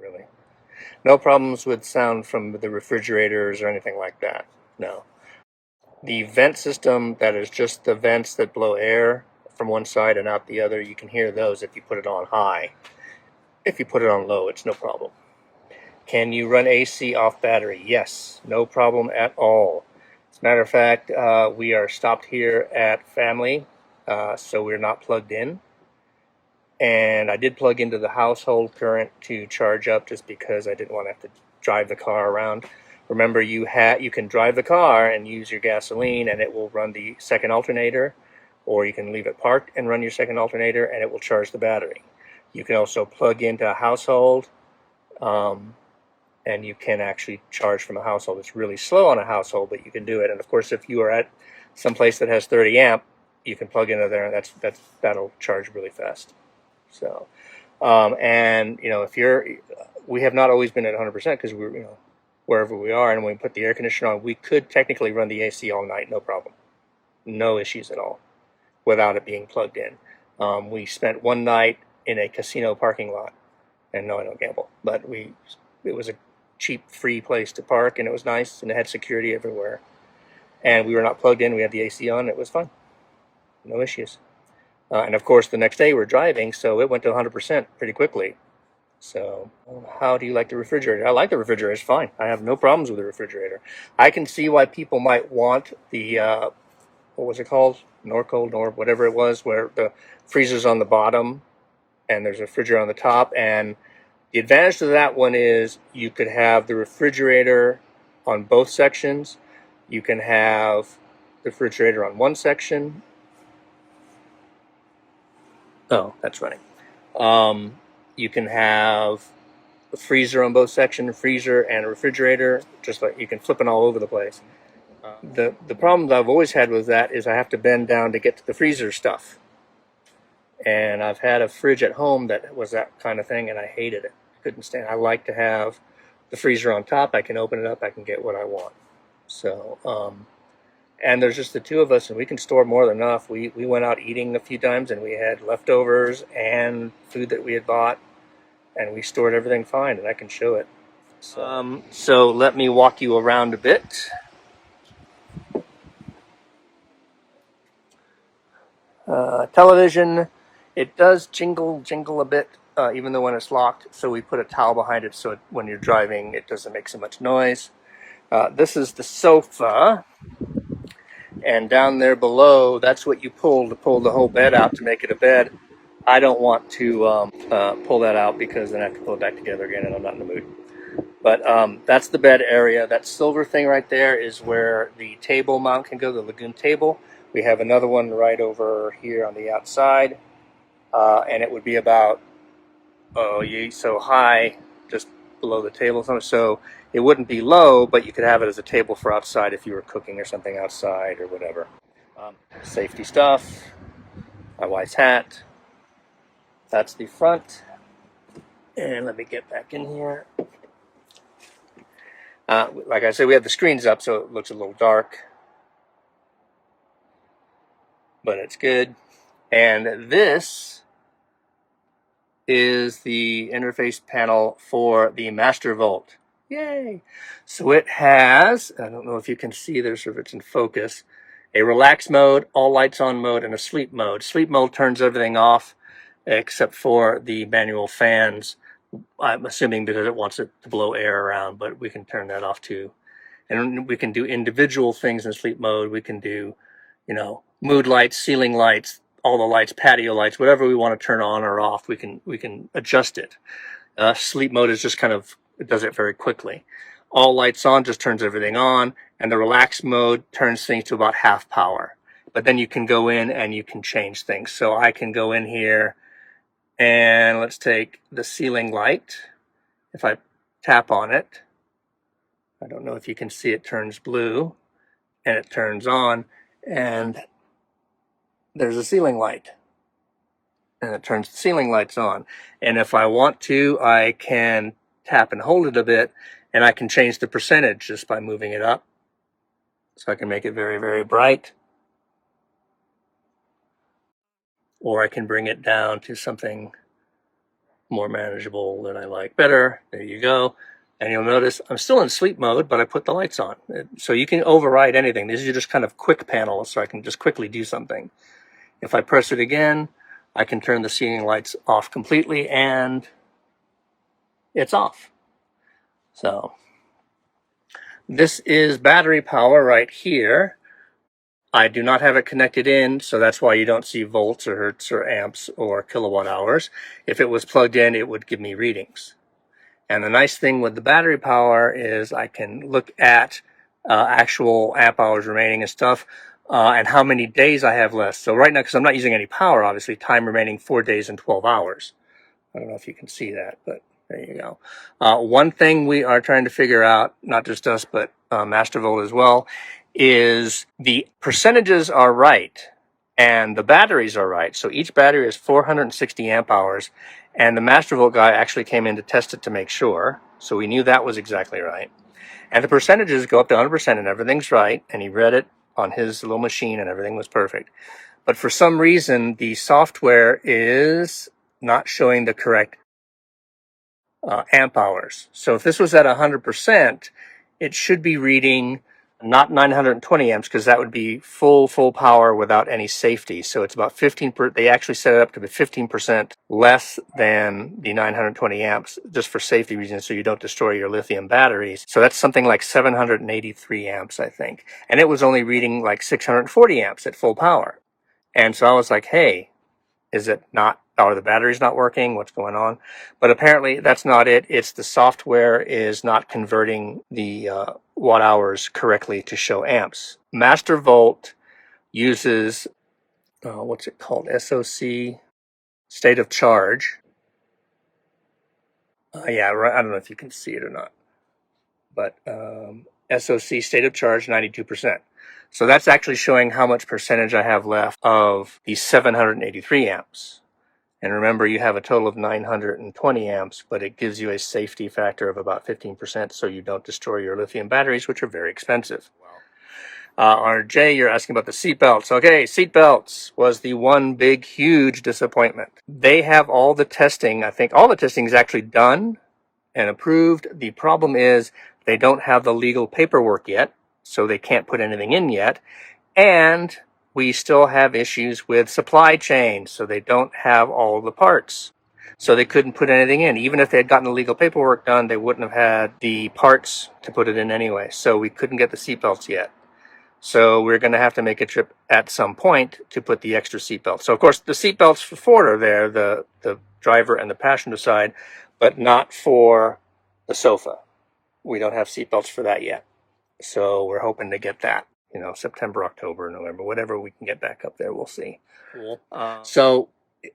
really. No problems with sound from the refrigerators or anything like that. No. The vent system, that is just the vents that blow air from one side and out the other, you can hear those if you put it on high. If you put it on low, it's no problem. Can you run AC off battery? Yes, no problem at all. As a matter of fact, we are stopped here at family, so we're not plugged in. And I did plug into the household current to charge up just because I didn't want to have to drive the car around. Remember, you can drive the car and use your gasoline and it will run the second alternator, or you can leave it parked and run your second alternator and it will charge the battery. You can also plug into a household, and you can actually charge from a household. It's really slow on a household, but you can do it. And of course, if you are at some place that has 30 amp, you can plug into there and that'll charge really fast. So, and we have not always been at 100% because we're, wherever we are, and when we put the air conditioner on, we could technically run the AC all night, no problem. No issues at all without it being plugged in. We spent one night in a casino parking lot, and no, I don't gamble, but it was a cheap, free place to park, and it was nice, and it had security everywhere. And we were not plugged in, we had the AC on, it was fun. No issues. And of course, the next day we're driving, so it went to 100% pretty quickly. So, how do you like the refrigerator? I like the refrigerator, it's fine. I have no problems with the refrigerator. I can see why people might want the, what was it called? Norcold, or whatever it was, where the freezer's on the bottom and there's a refrigerator on the top. And the advantage to that one is you could have the refrigerator on both sections. You can have the refrigerator on one section. Oh, that's running. You can have a freezer on both sections, freezer and a refrigerator, just like you can flip it all over the place. The problems I've always had with that is I have to bend down to get to the freezer stuff. And I've had a fridge at home that was that kind of thing, and I hated it. Couldn't stand it. I like to have the freezer on top. I can open it up. I can get what I want. So, and there's just the two of us, and we can store more than enough. We went out eating a few times, and we had leftovers and food that we had bought, and we stored everything fine, and I can show it. So let me walk you around a bit. Television, it does jingle a bit, even though when it's locked, so we put a towel behind it so when you're driving it doesn't make so much noise. This is the sofa, and down there below, that's what you pull to pull the whole bed out to make it a bed. I don't want to pull that out because then I have to pull it back together again, and I'm not in the mood. But that's the bed area. That silver thing right there is where the table mount can go, the Lagoon table. We have another one right over here on the outside, and it would be about, so high, just below the table. So it wouldn't be low, but you could have it as a table for outside if you were cooking or something outside or whatever. Safety stuff, my wife's hat. That's the front. And let me get back in here. Like I said, we have the screens up, so it looks a little dark, but it's good. And this is the interface panel for the Master Volt. Yay! So it has, I don't know if you can see this or if it's in focus, a relax mode, all lights on mode, and a sleep mode. Sleep mode turns everything off except for the manual fans. I'm assuming because it wants it to blow air around, but we can turn that off too. And we can do individual things in sleep mode. We can do, mood lights, ceiling lights, all the lights, patio lights, whatever we want to turn on or off, we can adjust it. Sleep mode is just it does it very quickly. All lights on just turns everything on, and the relax mode turns things to about half power. But then you can go in and you can change things. So I can go in here and let's take the ceiling light. If I tap on it, I don't know if you can see, it turns blue and it turns on, and there's a ceiling light. And it turns the ceiling lights on. And if I want to, I can tap and hold it a bit, and I can change the percentage just by moving it up. So I can make it very, very bright. Or I can bring it down to something more manageable than I like better. There you go. And you'll notice I'm still in sleep mode, but I put the lights on. So you can override anything. These are just kind of quick panels, so I can just quickly do something. If I press it again, I can turn the ceiling lights off completely, and it's off. So this is battery power right here. I do not have it connected in, so that's why you don't see volts or hertz or amps or kilowatt hours. If it was plugged in, it would give me readings. And the nice thing with the battery power is I can look at actual amp hours remaining and stuff, and how many days I have left. So right now, because I'm not using any power, obviously, time remaining 4 days and 12 hours. I don't know if you can see that, but there you go. One thing we are trying to figure out, not just us, but Mastervolt as well, is the percentages are right and the batteries are right. So each battery is 460 amp hours, and the Mastervolt guy actually came in to test it to make sure. So we knew that was exactly right. And the percentages go up to 100% and everything's right. And he read it on his little machine and everything was perfect. But for some reason, the software is not showing the correct amp hours. So if this was at 100%, it should be reading not 920 amps, because that would be full power without any safety. So it's about 15%. They actually set it up to be 15% less than the 920 amps, just for safety reasons, so you don't destroy your lithium batteries. So that's something like 783 amps, I think. And it was only reading like 640 amps at full power. And so I was like, hey, is it not, are the batteries not working? What's going on? But apparently that's not it. It's the software is not converting the watt hours correctly to show amps. Mastervolt uses, what's it called? SOC, state of charge. Yeah, right. I don't know if you can see it or not. But SOC, state of charge, 92%. So that's actually showing how much percentage I have left of the 783 amps. And remember, you have a total of 920 amps, but it gives you a safety factor of about 15%, so you don't destroy your lithium batteries, which are very expensive. RJ, you're asking about the seatbelts. Okay, seatbelts was the one big, huge disappointment. They have all the testing. I think all the testing is actually done and approved. The problem is they don't have the legal paperwork yet, so they can't put anything in yet. And we still have issues with supply chain, so they don't have all the parts. So they couldn't put anything in. Even if they had gotten the legal paperwork done, they wouldn't have had the parts to put it in anyway. So we couldn't get the seatbelts yet. So we're going to have to make a trip at some point to put the extra seatbelts. So of course the seatbelts for Ford are there, the driver and the passenger side, but not for the sofa. We don't have seatbelts for that yet. So we're hoping to get that. September, October, November, whatever we can get back up there, we'll see. Cool. So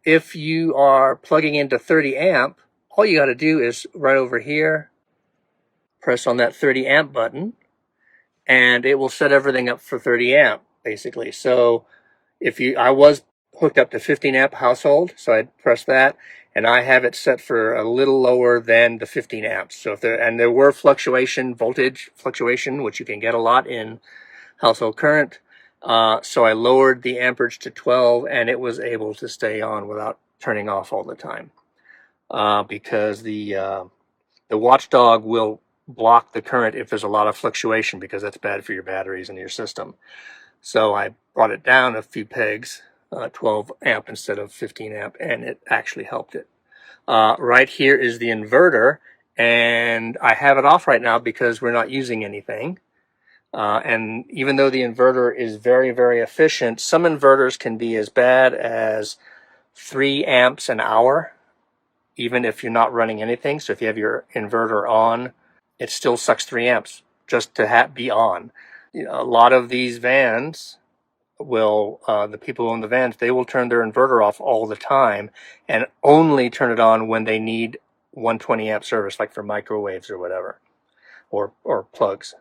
if you are plugging into 30 amp, all you got to do is right over here, press on that 30 amp button, and it will set everything up for 30 amp, basically. So I was hooked up to 15 amp household, so I'd press that, and I have it set for a little lower than the 15 amps. So there were voltage fluctuation, which you can get a lot in household current. So I lowered the amperage to 12, and it was able to stay on without turning off all the time. Because the watchdog will block the current if there's a lot of fluctuation, because that's bad for your batteries and your system. So I brought it down a few pegs, 12 amp instead of 15 amp, and it actually helped it. Right here is the inverter, and I have it off right now because we're not using anything. And even though the inverter is very, very efficient, some inverters can be as bad as 3 amps an hour, even if you're not running anything. So if you have your inverter on, it still sucks 3 amps just to be on. A lot of these vans will, the people who own the vans, they will turn their inverter off all the time and only turn it on when they need 120 amp service, like for microwaves or whatever, or plugs.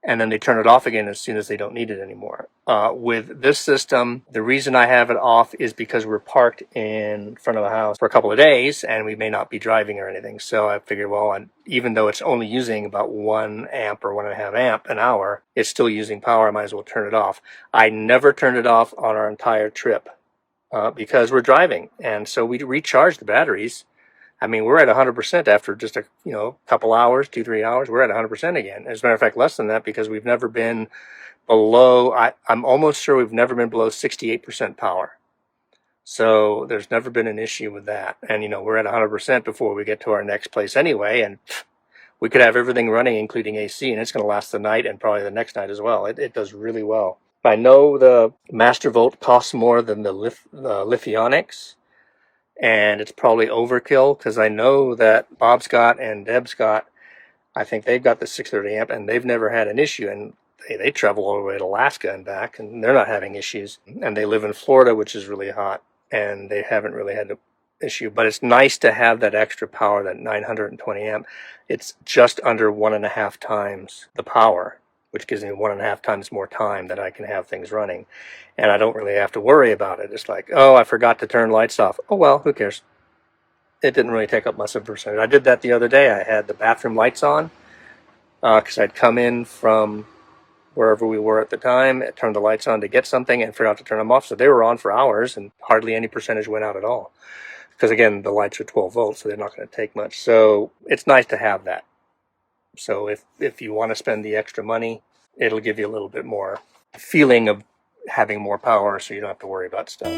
And then they turn it off again as soon as they don't need it anymore. With this system, the reason I have it off is because we're parked in front of the house for a couple of days and we may not be driving or anything. So I figured, well, even though it's only using about 1 amp or 1.5 amp an hour, it's still using power. I might as well turn it off. I never turned it off on our entire trip because we're driving. And so we recharge the batteries I mean, we're at 100% after just a couple hours, 2-3 hours. We're at 100% again. As a matter of fact, less than that, because we've never been below. I'm almost sure we've never been below 68% power. So there's never been an issue with that. And we're at 100% before we get to our next place anyway, and we could have everything running, including AC, and it's going to last the night and probably the next night as well. It does really well. I know the Master Volt costs more than the Lithionics, and it's probably overkill, because I know that Bob's got and Deb's got, I think they've got the 630 amp, and they've never had an issue, and they travel all the way to Alaska and back, and they're not having issues. And they live in Florida, which is really hot, and they haven't really had an issue. But it's nice to have that extra power, that 920 amp. It's just under 1.5 times the power, which gives me 1.5 times more time that I can have things running. And I don't really have to worry about it. It's like, oh, I forgot to turn lights off. Oh, well, who cares? It didn't really take up much of a percentage. I did that the other day. I had the bathroom lights on because I'd come in from wherever we were at the time, turned the lights on to get something and forgot to turn them off. So they were on for hours and hardly any percentage went out at all. Because again, the lights are 12 volts, so they're not going to take much. So it's nice to have that. So if you want to spend the extra money, it'll give you a little bit more feeling of having more power, so you don't have to worry about stuff.